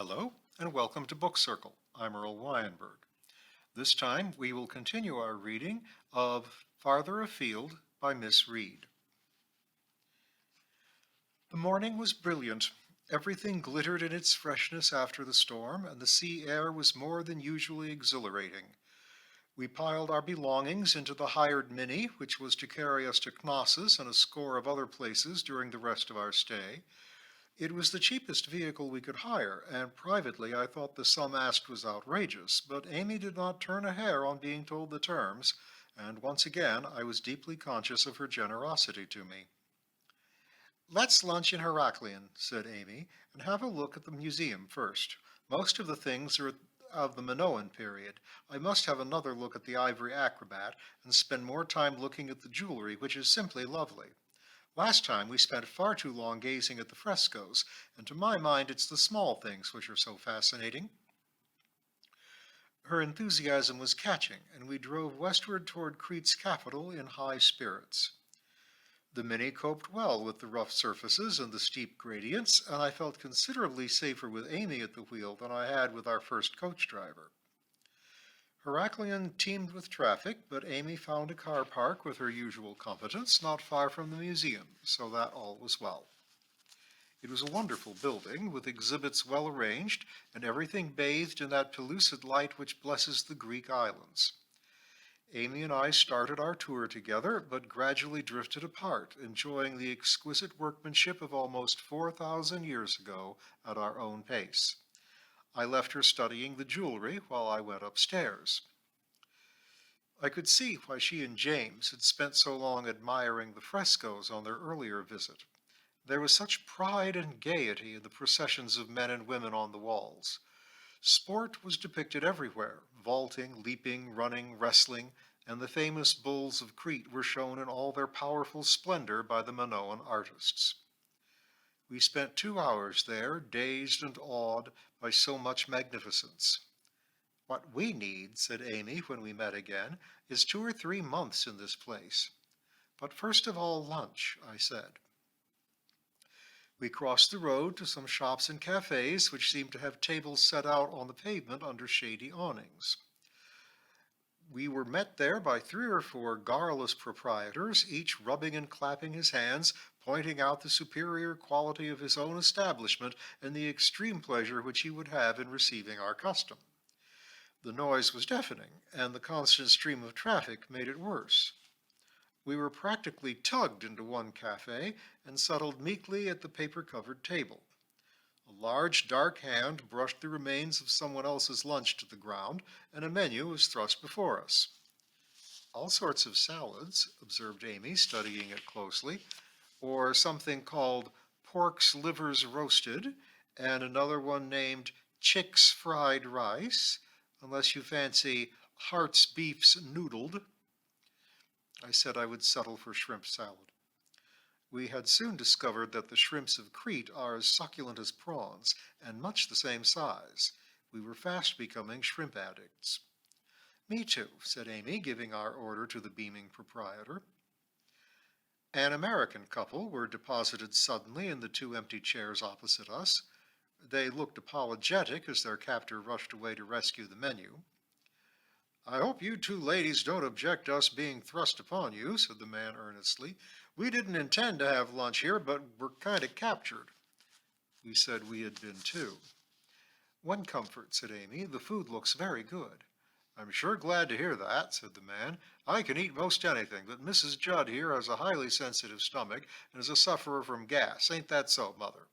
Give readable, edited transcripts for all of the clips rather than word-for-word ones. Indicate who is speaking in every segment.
Speaker 1: Hello, and welcome to Book Circle. I'm Earl Wyenberg. This time we will continue our reading of Farther Afield by Miss Reed. The morning was brilliant. Everything glittered in its freshness after the storm, and the sea air was more than usually exhilarating. We piled our belongings into the hired Minnie, which was to carry us to Knossos and a score of other places during the rest of our stay. It was the cheapest vehicle we could hire, and privately I thought the sum asked was outrageous, but Amy did not turn a hair on being told the terms, and once again I was deeply conscious of her generosity to me. "Let's lunch in Heracleon," said Amy, "and have a look at the museum first. Most of the things are of the Minoan period. I must have another look at the ivory acrobat, and spend more time looking at the jewelry, which is simply lovely. Last time we spent far too long gazing at the frescoes, and to my mind it's the small things which are so fascinating." Her enthusiasm was catching, and we drove westward toward Crete's capital in high spirits. The Mini coped well with the rough surfaces and the steep gradients, and I felt considerably safer with Amy at the wheel than I had with our first coach driver. Heracleon teemed with traffic, but Amy found a car park with her usual competence not far from the museum, so that all was well. It was a wonderful building, with exhibits well arranged, and everything bathed in that pellucid light which blesses the Greek islands. Amy and I started our tour together, but gradually drifted apart, enjoying the exquisite workmanship of almost 4,000 years ago at our own pace. I left her studying the jewelry while I went upstairs. I could see why she and James had spent so long admiring the frescoes on their earlier visit. There was such pride and gaiety in the processions of men and women on the walls. Sport was depicted everywhere: vaulting, leaping, running, wrestling, and the famous bulls of Crete were shown in all their powerful splendor by the Minoan artists. We spent 2 hours there, dazed and awed by so much magnificence. "What we need," said Amy when we met again, "is 2 or 3 months in this place." "But first of all, lunch," I said. We crossed the road to some shops and cafes which seemed to have tables set out on the pavement under shady awnings. We were met there by 3 or 4 garrulous proprietors, each rubbing and clapping his hands, pointing out the superior quality of his own establishment and the extreme pleasure which he would have in receiving our custom. The noise was deafening, and the constant stream of traffic made it worse. We were practically tugged into one cafe and settled meekly at the paper-covered table. A large dark hand brushed the remains of someone else's lunch to the ground, and a menu was thrust before us. "All sorts of salads," observed Amy, studying it closely, "or something called pork's livers roasted, and another one named chick's fried rice, unless you fancy heart's beef's noodled." I said I would settle for shrimp salad. We had soon discovered that the shrimps of Crete are as succulent as prawns, and much the same size. We were fast becoming shrimp addicts. "Me too," said Amy, giving our order to the beaming proprietor. An American couple were deposited suddenly in the 2 empty chairs opposite us. They looked apologetic as their captor rushed away to rescue the menu. "I hope you 2 ladies don't object to us being thrust upon you," said the man earnestly. "We didn't intend to have lunch here, but we're kind of captured." We said we had been too. "One comfort," said Amy, "the food looks very good." "I'm sure glad to hear that," said the man. "I can eat most anything, but Mrs. Judd here has a highly sensitive stomach and is a sufferer from gas. Ain't that so, Mother?"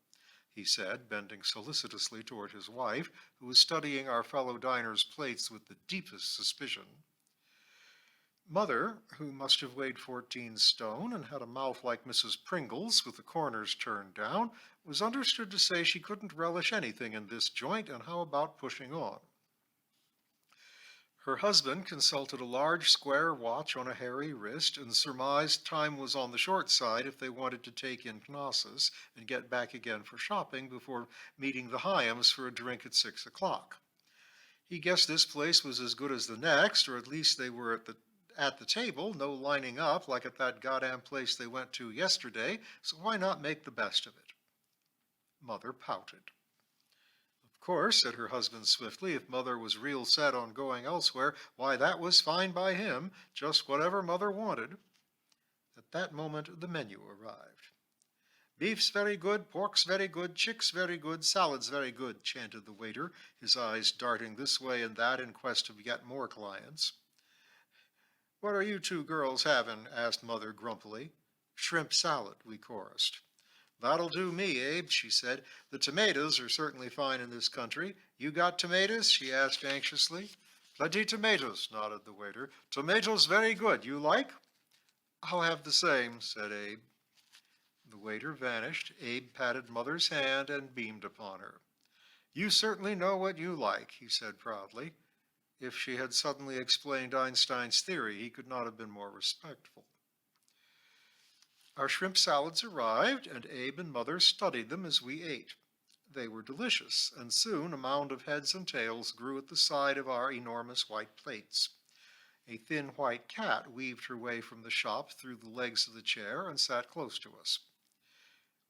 Speaker 1: he said, bending solicitously toward his wife, who was studying our fellow diners' plates with the deepest suspicion. Mother, who must have weighed 14 stone and had a mouth like Mrs. Pringle's with the corners turned down, was understood to say she couldn't relish anything in this joint, and how about pushing on. Her husband consulted a large square watch on a hairy wrist and surmised time was on the short side if they wanted to take in Knossos and get back again for shopping before meeting the Hyams for a drink at 6 o'clock. He guessed this place was as good as the next, or at least they were at the table, no lining up like at that goddamn place they went to yesterday, so why not make the best of it? Mother pouted. course, said her husband swiftly, if Mother was real set on going elsewhere, why, that was fine by him, just whatever Mother wanted. At that moment, the menu arrived. Beef's very good, pork's very good, chick's very good, salad's very good, chanted the waiter, his eyes darting this way and that in quest of yet more clients. What are you two girls having? Asked Mother grumpily. Shrimp salad, we chorused. That'll do me, Abe, she said. The tomatoes are certainly fine in this country. You got tomatoes? She asked anxiously. Plenty tomatoes, nodded the waiter. Tomatoes very good. You like? I'll have the same, said Abe. The waiter vanished. Abe patted Mother's hand and beamed upon her. You certainly know what you like, he said proudly. If she had suddenly explained Einstein's theory, he could not have been more respectful. Our shrimp salads arrived, and Abe and Mother studied them as we ate. They were delicious, and soon a mound of heads and tails grew at the side of our enormous white plates. A thin white cat weaved her way from the shop through the legs of the chair and sat close to us.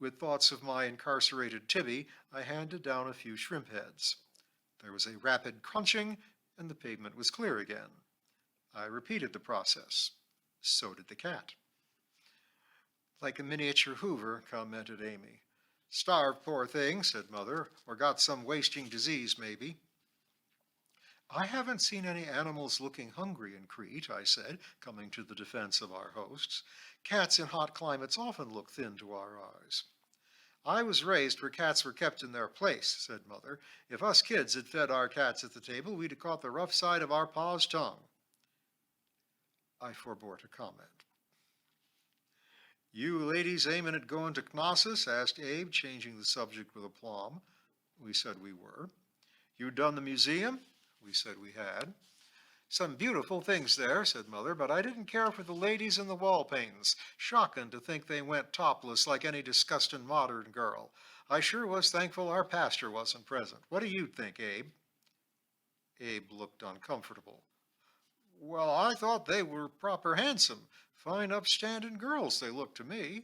Speaker 1: With thoughts of my incarcerated Tibby, I handed down a few shrimp heads. There was a rapid crunching, and the pavement was clear again. I repeated the process. So did the cat. Like a miniature Hoover, commented Amy. Starved, poor thing, said Mother, or got some wasting disease, maybe. I haven't seen any animals looking hungry in Crete, I said, coming to the defense of our hosts. Cats in hot climates often look thin to our eyes. I was raised where cats were kept in their place, said Mother. If us kids had fed our cats at the table, we'd have caught the rough side of our pa's tongue. I forbore to comment. You ladies aiming at going to Knossos? Asked Abe, changing the subject with aplomb. We said we were. You done the museum? We said we had. Some beautiful things there, said Mother, but I didn't care for the ladies in the wall paintings. Shocking to think they went topless like any disgusting modern girl. I sure was thankful our pastor wasn't present. What do you think, Abe? Abe looked uncomfortable. Well, I thought they were proper handsome. Fine upstanding girls they looked to me.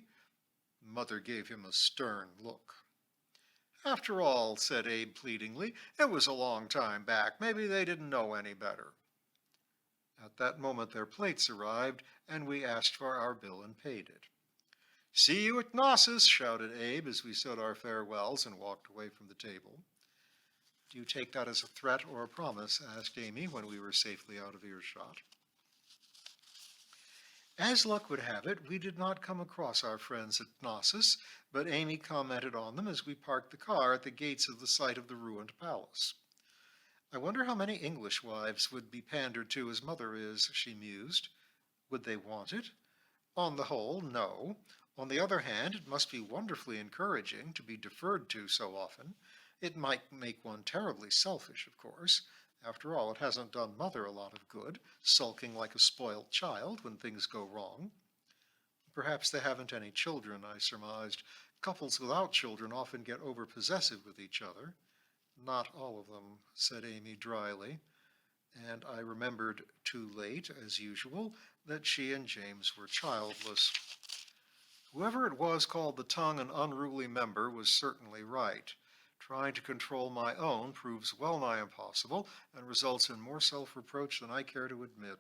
Speaker 1: Mother gave him a stern look. After all, said Abe pleadingly, it was a long time back. Maybe they didn't know any better. At that moment their plates arrived, and we asked for our bill and paid it. See you at Knossos, shouted Abe as we said our farewells and walked away from the table. Do you take that as a threat or a promise? Asked Amy when we were safely out of earshot. As luck would have it, we did not come across our friends at Knossos, but Amy commented on them as we parked the car at the gates of the site of the ruined palace. I wonder how many English wives would be pandered to as Mother is, she mused. Would they want it? On the whole, no. On the other hand, it must be wonderfully encouraging to be deferred to so often. It might make one terribly selfish, of course. After all, it hasn't done Mother a lot of good, sulking like a spoiled child when things go wrong. Perhaps they haven't any children, I surmised. Couples without children often get over-possessive with each other. Not all of them, said Amy dryly, and I remembered too late, as usual, that she and James were childless. Whoever it was called the tongue an unruly member was certainly right. Trying to control my own proves well nigh impossible and results in more self-reproach than I care to admit.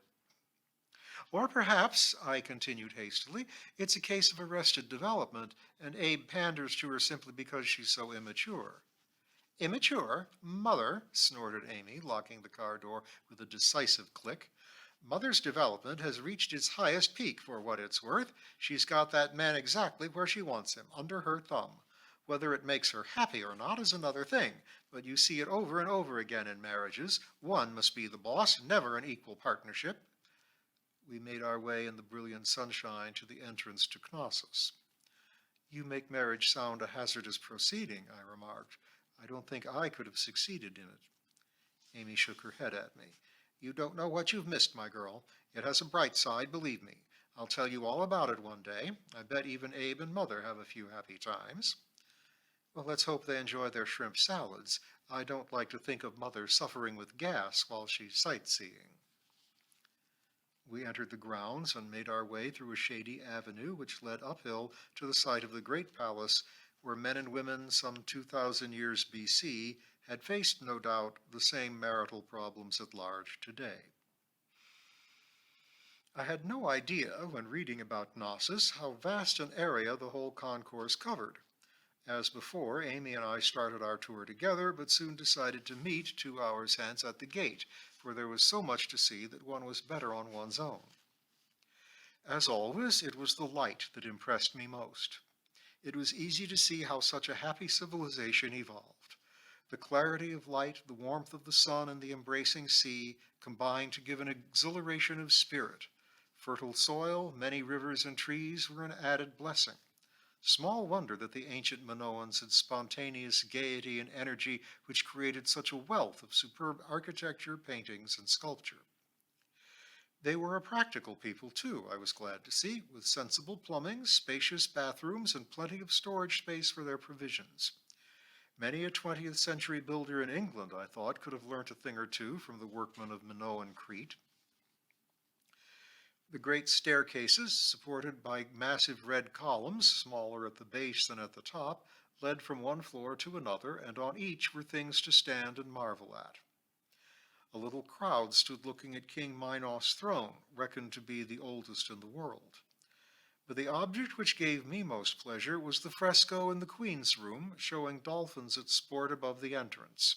Speaker 1: Or perhaps, I continued hastily, it's a case of arrested development, and Abe panders to her simply because she's so immature. Immature? Mother, snorted Amy, locking the car door with a decisive click. Mother's development has reached its highest peak for what it's worth. She's got that man exactly where she wants him, under her thumb. Whether it makes her happy or not is another thing, but you see it over and over again in marriages. One must be the boss, never an equal partnership. We made our way in the brilliant sunshine to the entrance to Knossos. You make marriage sound a hazardous proceeding, I remarked. I don't think I could have succeeded in it. Amy shook her head at me. You don't know what you've missed, my girl. It has a bright side, believe me. I'll tell you all about it one day. I bet even Abe and Mother have a few happy times. Well, let's hope they enjoy their shrimp salads. I don't like to think of Mother suffering with gas while she's sightseeing. We entered the grounds and made our way through a shady avenue which led uphill to the site of the great palace where men and women some 2,000 years B.C. had faced, no doubt, the same marital problems at large today. I had no idea, when reading about Knossos, how vast an area the whole concourse covered. As before, Amy and I started our tour together, but soon decided to meet 2 hours hence at the gate, for there was so much to see that one was better on one's own. As always, it was the light that impressed me most. It was easy to see how such a happy civilization evolved. The clarity of light, the warmth of the sun, and the embracing sea combined to give an exhilaration of spirit. Fertile soil, many rivers and trees were an added blessing. Small wonder that the ancient Minoans had spontaneous gaiety and energy which created such a wealth of superb architecture, paintings, and sculpture. They were a practical people, too, I was glad to see, with sensible plumbing, spacious bathrooms, and plenty of storage space for their provisions. Many a 20th century builder in England, I thought, could have learnt a thing or two from the workmen of Minoan Crete. The great staircases, supported by massive red columns, smaller at the base than at the top, led from one floor to another, and on each were things to stand and marvel at. A little crowd stood looking at King Minos' throne, reckoned to be the oldest in the world. But the object which gave me most pleasure was the fresco in the Queen's room, showing dolphins at sport above the entrance.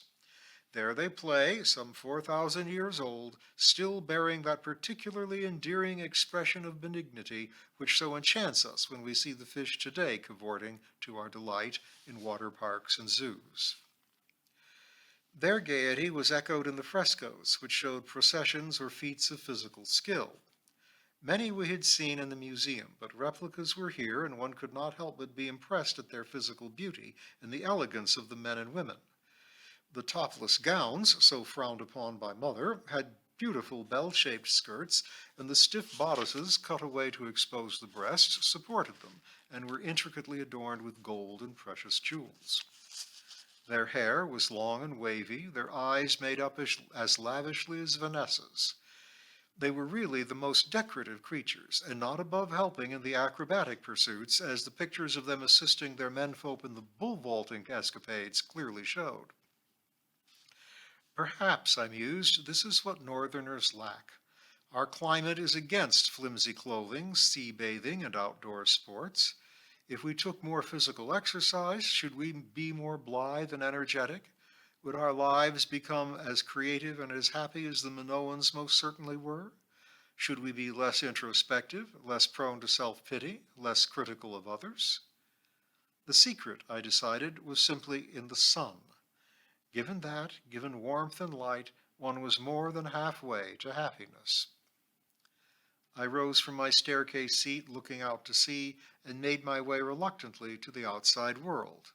Speaker 1: There they play, some 4,000 years old, still bearing that particularly endearing expression of benignity which so enchants us when we see the fish today cavorting to our delight in water parks and zoos. Their gaiety was echoed in the frescoes, which showed processions or feats of physical skill. Many we had seen in the museum, but replicas were here, and one could not help but be impressed at their physical beauty and the elegance of the men and women. The topless gowns, so frowned upon by Mother, had beautiful bell-shaped skirts, and the stiff bodices, cut away to expose the breasts, supported them, and were intricately adorned with gold and precious jewels. Their hair was long and wavy, their eyes made up as lavishly as Vanessa's. They were really the most decorative creatures, and not above helping in the acrobatic pursuits, as the pictures of them assisting their menfolk in the bull-vaulting escapades clearly showed. Perhaps, I mused, this is what northerners lack. Our climate is against flimsy clothing, sea bathing, and outdoor sports. If we took more physical exercise, should we be more blithe and energetic? Would our lives become as creative and as happy as the Minoans most certainly were? Should we be less introspective, less prone to self-pity, less critical of others? The secret, I decided, was simply in the sun. Given that, given warmth and light, one was more than halfway to happiness. I rose from my staircase seat, looking out to sea, and made my way reluctantly to the outside world.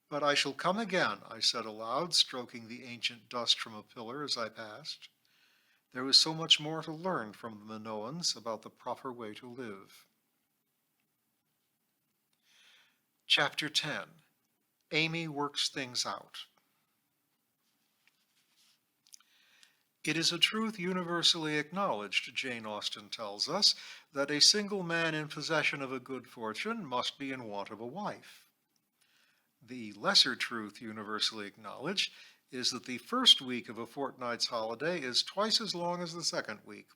Speaker 1: But I shall come again, I said aloud, stroking the ancient dust from a pillar as I passed. There was so much more to learn from the Minoans about the proper way to live. Chapter 10. Amy Works Things Out. It is a truth universally acknowledged, Jane Austen tells us, that a single man in possession of a good fortune must be in want of a wife. The lesser truth universally acknowledged is that the first week of a fortnight's holiday is twice as long as the second week.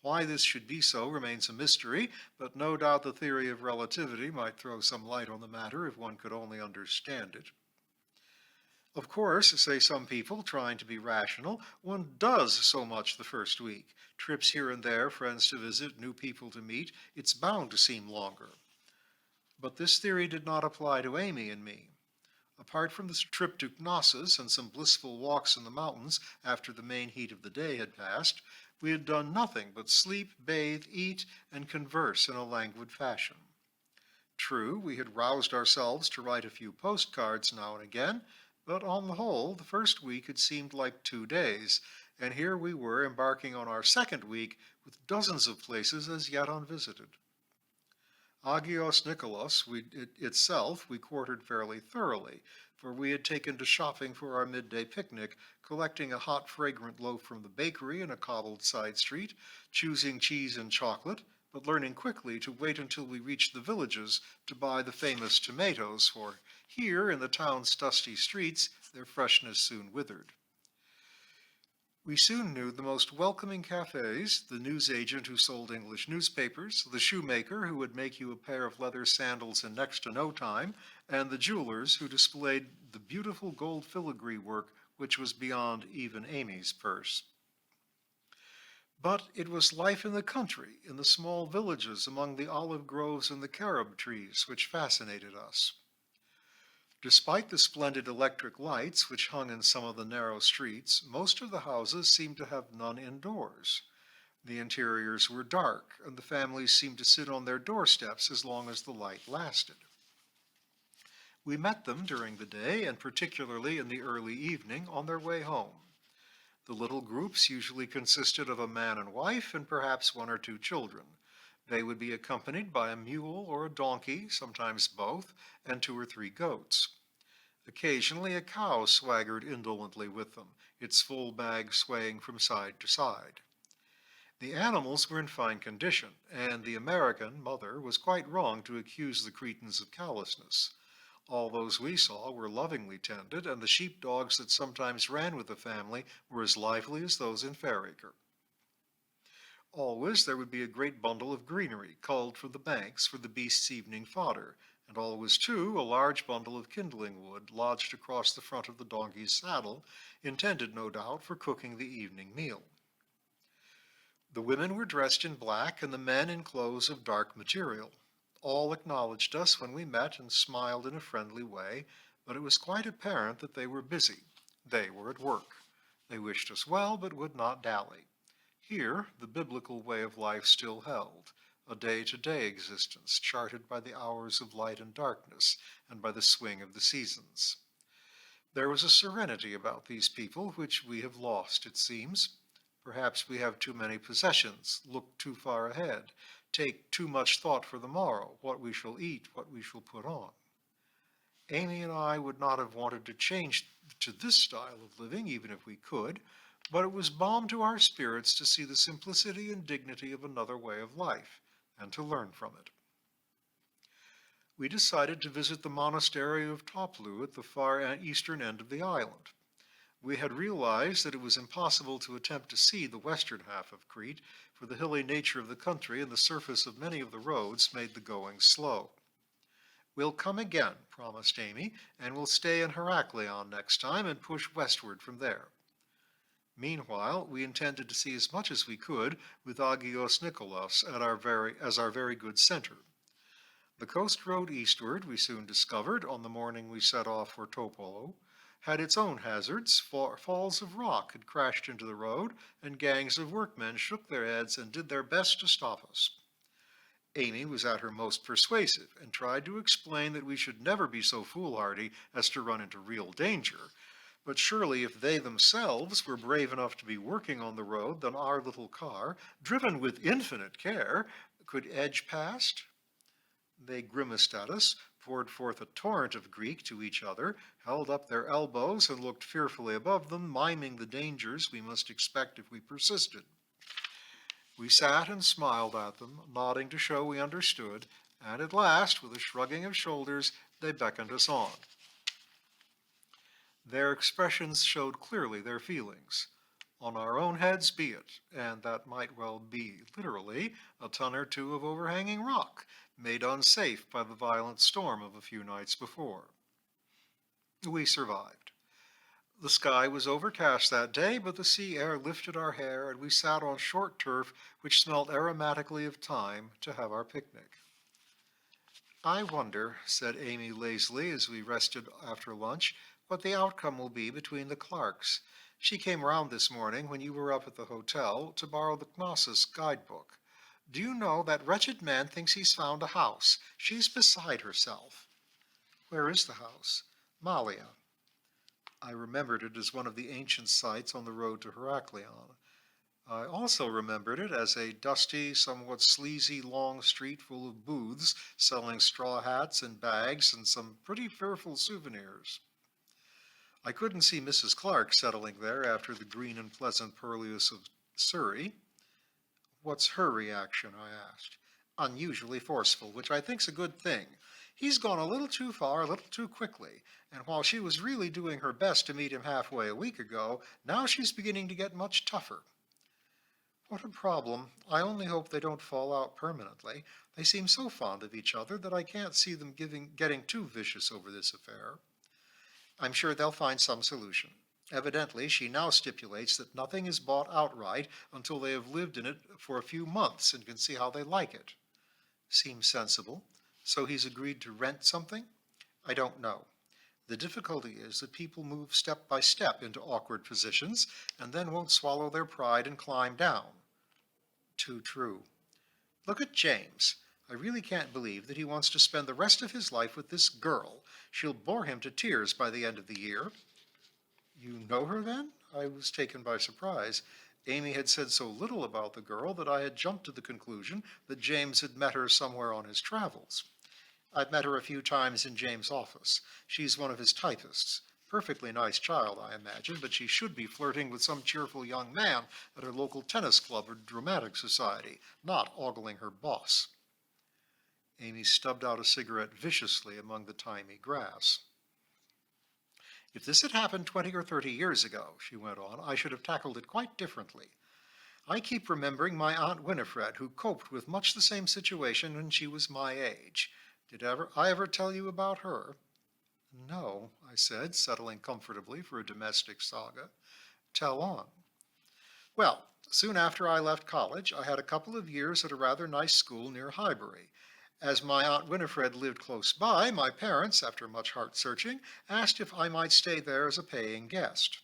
Speaker 1: Why this should be so remains a mystery, but no doubt the theory of relativity might throw some light on the matter if one could only understand it. Of course, say some people, trying to be rational, one does so much the first week. Trips here and there, friends to visit, new people to meet, it's bound to seem longer. But this theory did not apply to Amy and me. Apart from this trip to Knossos and some blissful walks in the mountains after the main heat of the day had passed, we had done nothing but sleep, bathe, eat, and converse in a languid fashion. True, we had roused ourselves to write a few postcards now and again, but on the whole, the first week had seemed like 2 days, and here we were embarking on our second week with dozens of places as yet unvisited. Agios Nikolos itself we quartered fairly thoroughly, for we had taken to shopping for our midday picnic, collecting a hot, fragrant loaf from the bakery in a cobbled side street, choosing cheese and chocolate, but learning quickly to wait until we reached the villages to buy the famous tomatoes, for here in the town's dusty streets their freshness soon withered. We soon knew the most welcoming cafes, the newsagent who sold English newspapers, the shoemaker who would make you a pair of leather sandals in next to no time, and the jewelers who displayed the beautiful gold filigree work which was beyond even Amy's purse. But it was life in the country, in the small villages among the olive groves and the carob trees, which fascinated us. Despite the splendid electric lights which hung in some of the narrow streets, most of the houses seemed to have none indoors. The interiors were dark, and the families seemed to sit on their doorsteps as long as the light lasted. We met them during the day, and particularly in the early evening, on their way home. The little groups usually consisted of a man and wife and perhaps one or two children. They would be accompanied by a mule or a donkey, sometimes both, and two or three goats. Occasionally a cow swaggered indolently with them, its full bag swaying from side to side. The animals were in fine condition, and the American mother was quite wrong to accuse the Cretans of callousness. All those we saw were lovingly tended, and the sheep-dogs that sometimes ran with the family were as lively as those in Fairacre. Always there would be a great bundle of greenery culled from the banks for the beasts' evening fodder, and always, too, a large bundle of kindling wood lodged across the front of the donkey's saddle, intended, no doubt, for cooking the evening meal. The women were dressed in black, and the men in clothes of dark material. All acknowledged us when we met and smiled in a friendly way, but it was quite apparent that they were busy. They were at work. They wished us well, but would not dally. Here, the biblical way of life still held, a day-to-day existence charted by the hours of light and darkness and by the swing of the seasons. There was a serenity about these people which we have lost, it seems. Perhaps we have too many possessions, look too far ahead, take too much thought for the morrow, what we shall eat, what we shall put on. Amy and I would not have wanted to change to this style of living, even if we could, but it was balm to our spirits to see the simplicity and dignity of another way of life, and to learn from it. We decided to visit the monastery of Toplo at the far eastern end of the island. We had realized that it was impossible to attempt to see the western half of Crete, for the hilly nature of the country and the surface of many of the roads made the going slow. "We'll come again," promised Amy, "and we'll stay in Heracleon next time and push westward from there." Meanwhile, we intended to see as much as we could with Agios Nikolas as our very good center. The coast road eastward, we soon discovered, on the morning we set off for Toplo, had its own hazards. Falls of rock had crashed into the road, and gangs of workmen shook their heads and did their best to stop us. Amy was at her most persuasive, and tried to explain that we should never be so foolhardy as to run into real danger. But surely if they themselves were brave enough to be working on the road, then our little car, driven with infinite care, could edge past? They grimaced at us, poured forth a torrent of Greek to each other, held up their elbows and looked fearfully above them, miming the dangers we must expect if we persisted. We sat and smiled at them, nodding to show we understood, and at last, with a shrugging of shoulders, they beckoned us on. Their expressions showed clearly their feelings. On our own heads be it, and that might well be, literally, a ton or two of overhanging rock, made unsafe by the violent storm of a few nights before. We survived. The sky was overcast that day, but the sea air lifted our hair, and we sat on short turf which smelt aromatically of thyme to have our picnic. "I wonder," said Amy lazily as we rested after lunch, "what the outcome will be between the Clarks. She came round this morning when you were up at the hotel to borrow the Knossos guidebook. Do you know, that wretched man thinks he's found a house. She's beside herself." "Where is the house?" "Malia." I remembered it as one of the ancient sites on the road to Heracleon. I also remembered it as a dusty, somewhat sleazy, long street full of booths selling straw hats and bags and some pretty fearful souvenirs. I couldn't see Mrs. Clark settling there after the green and pleasant purlieus of Surrey. "What's her reaction?" I asked. unusually forceful, which I think's a good thing. He's gone a little too far, a little too quickly, and while she was really doing her best to meet him halfway a week ago, now she's beginning to get much tougher. What a problem. I only hope they don't fall out permanently. They seem so fond of each other that I can't see them getting too vicious over this affair. I'm sure they'll find some solution. Evidently, she now stipulates that nothing is bought outright until they have lived in it for a few months and can see how they like it. Seems sensible. So he's agreed to rent something? I don't know. The difficulty is that people move step by step into awkward positions and then won't swallow their pride and climb down. Too true. Look at James. I really can't believe that he wants to spend the rest of his life with this girl. She'll bore him to tears by the end of the year. You know her then? I was taken by surprise. Amy had said so little about the girl that I had jumped to the conclusion that James had met her somewhere on his travels. I've met her a few times in James' office. She's one of his typists. Perfectly nice child, I imagine, but she should be flirting with some cheerful young man at her local tennis club or dramatic society, not ogling her boss. Amy stubbed out a cigarette viciously among the thymy grass. If this had happened 20 or 30 years ago, she went on, I should have tackled it quite differently. I keep remembering my Aunt Winifred, who coped with much the same situation when she was my age. Did I ever tell you about her? No, I said, settling comfortably for a domestic saga. Tell on. Well, soon after I left college, I had a couple of years at a rather nice school near Highbury. As my Aunt Winifred lived close by, my parents, after much heart-searching, asked if I might stay there as a paying guest.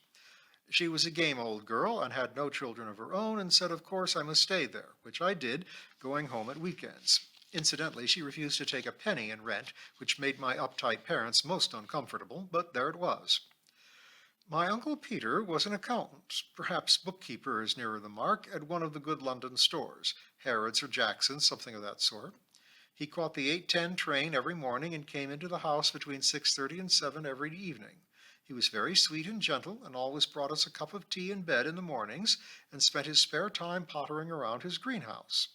Speaker 1: She was a game old girl and had no children of her own and said, of course, I must stay there, which I did, going home at weekends. Incidentally, she refused to take a penny in rent, which made my uptight parents most uncomfortable, but there it was. My Uncle Peter was an accountant, perhaps bookkeeper is nearer the mark, at one of the good London stores, Harrods or Jackson's, something of that sort. He caught the 8:10 train every morning and came into the house between 6:30 and 7 every evening. He was very sweet and gentle and always brought us a cup of tea in bed in the mornings and spent his spare time pottering around his greenhouse.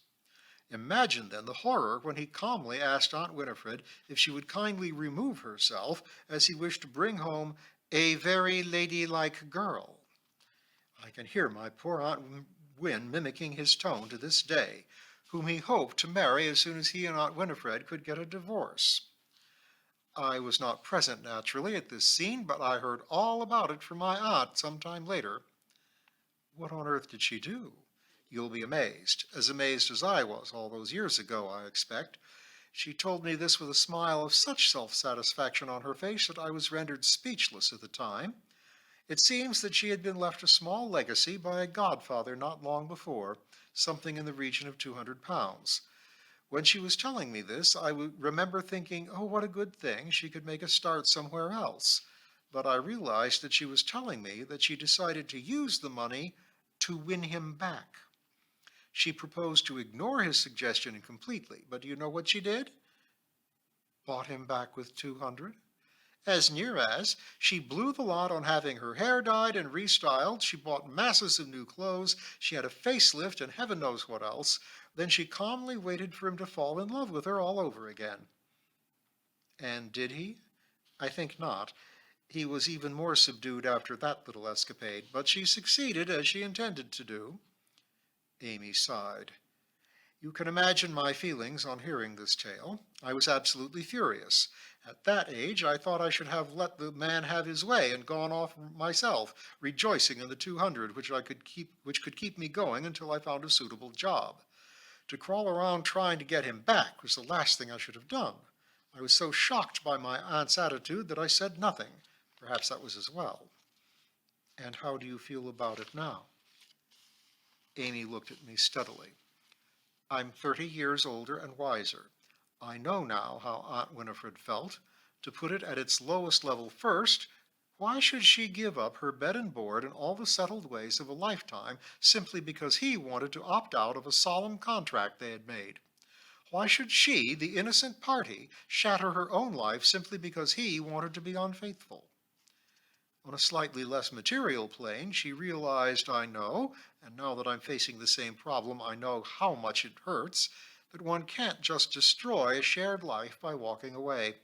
Speaker 1: Imagine then the horror when he calmly asked Aunt Winifred if she would kindly remove herself, as he wished to bring home a very ladylike girl. I can hear my poor Aunt Win mimicking his tone to this day, whom he hoped to marry as soon as he and Aunt Winifred could get a divorce. I was not present, naturally, at this scene, but I heard all about it from my aunt some time later. What on earth did she do? You'll be amazed as I was all those years ago, I expect. She told me this with a smile of such self-satisfaction on her face that I was rendered speechless at the time. It seems that she had been left a small legacy by a godfather not long before, something in the region of £200. When she was telling me this, I remember thinking, oh, what a good thing, she could make a start somewhere else. But I realized that she was telling me that she decided to use the money to win him back. She proposed to ignore his suggestion completely, but do you know what she did? Bought him back with 200. As near as, she blew the lot on having her hair dyed and restyled. She bought masses of new clothes. She had a facelift and heaven knows what else. Then she calmly waited for him to fall in love with her all over again. And did he? I think not. He was even more subdued after that little escapade, but she succeeded as she intended to do. Amy sighed. You can imagine my feelings on hearing this tale. I was absolutely furious. At that age, I thought I should have let the man have his way and gone off myself, rejoicing in the 200 which could keep me going until I found a suitable job. To crawl around trying to get him back was the last thing I should have done. I was so shocked by my aunt's attitude that I said nothing. Perhaps that was as well. And how do you feel about it now? Amy looked at me steadily. I'm 30 years older and wiser. I know now how Aunt Winifred felt. To put it at its lowest level first, why should she give up her bed and board and all the settled ways of a lifetime simply because he wanted to opt out of a solemn contract they had made? Why should she, the innocent party, shatter her own life simply because he wanted to be unfaithful? On a slightly less material plane, she realized, I know, and now that I'm facing the same problem, I know how much it hurts, that one can't just destroy a shared life by walking away.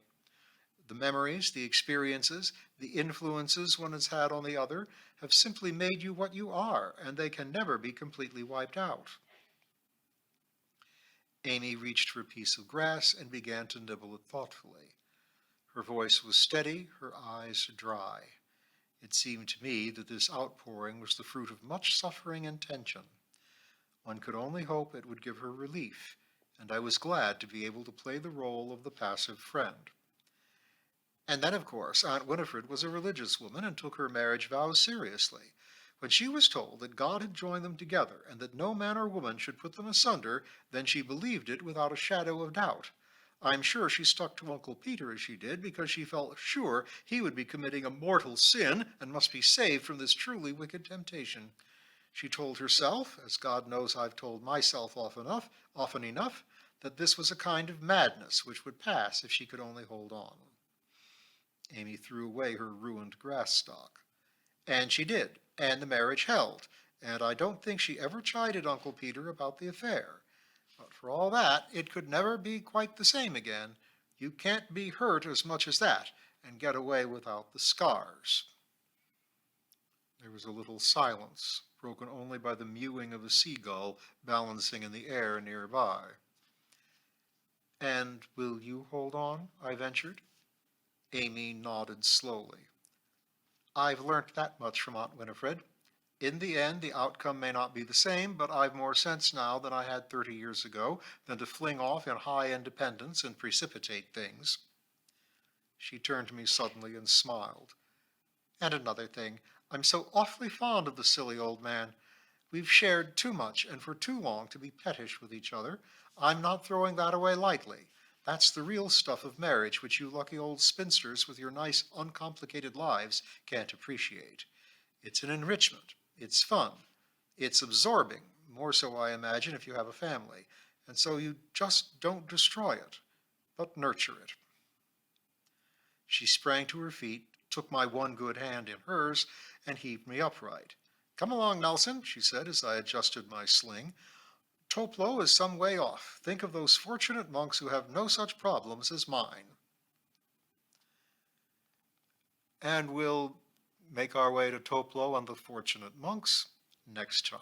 Speaker 1: The memories, the experiences, the influences one has had on the other have simply made you what you are, and they can never be completely wiped out. Amy reached for a piece of grass and began to nibble it thoughtfully. Her voice was steady, her eyes dry. It seemed to me that this outpouring was the fruit of much suffering and tension. One could only hope it would give her relief, and I was glad to be able to play the role of the passive friend. And then, of course, Aunt Winifred was a religious woman and took her marriage vows seriously. When she was told that God had joined them together and that no man or woman should put them asunder, then she believed it without a shadow of doubt. I'm sure she stuck to Uncle Peter as she did because she felt sure he would be committing a mortal sin and must be saved from this truly wicked temptation. She told herself, as God knows I've told myself often enough, that this was a kind of madness which would pass if she could only hold on. Amy threw away her ruined grass stalk. And she did, and the marriage held, and I don't think she ever chided Uncle Peter about the affair. But for all that, it could never be quite the same again. You can't be hurt as much as that and get away without the scars. There was a little silence, broken only by the mewing of a seagull balancing in the air nearby. And will you hold on? I ventured. Amy nodded slowly. I've learnt that much from Aunt Winifred. In the end, the outcome may not be the same, but I've more sense now than I had 30 years ago than to fling off in high independence and precipitate things. She turned to me suddenly and smiled. And another thing, I'm so awfully fond of the silly old man. We've shared too much and for too long to be pettish with each other. I'm not throwing that away lightly. That's the real stuff of marriage which you lucky old spinsters with your nice, uncomplicated lives can't appreciate. It's an enrichment. It's fun. It's absorbing, more so I imagine if you have a family. And so you just don't destroy it, but nurture it. She sprang to her feet, took my one good hand in hers, and heaved me upright. Come along, Nelson, she said as I adjusted my sling. Toplo is some way off. Think of those fortunate monks who have no such problems as mine. And we'll make our way to Toplo and the fortunate monks next time.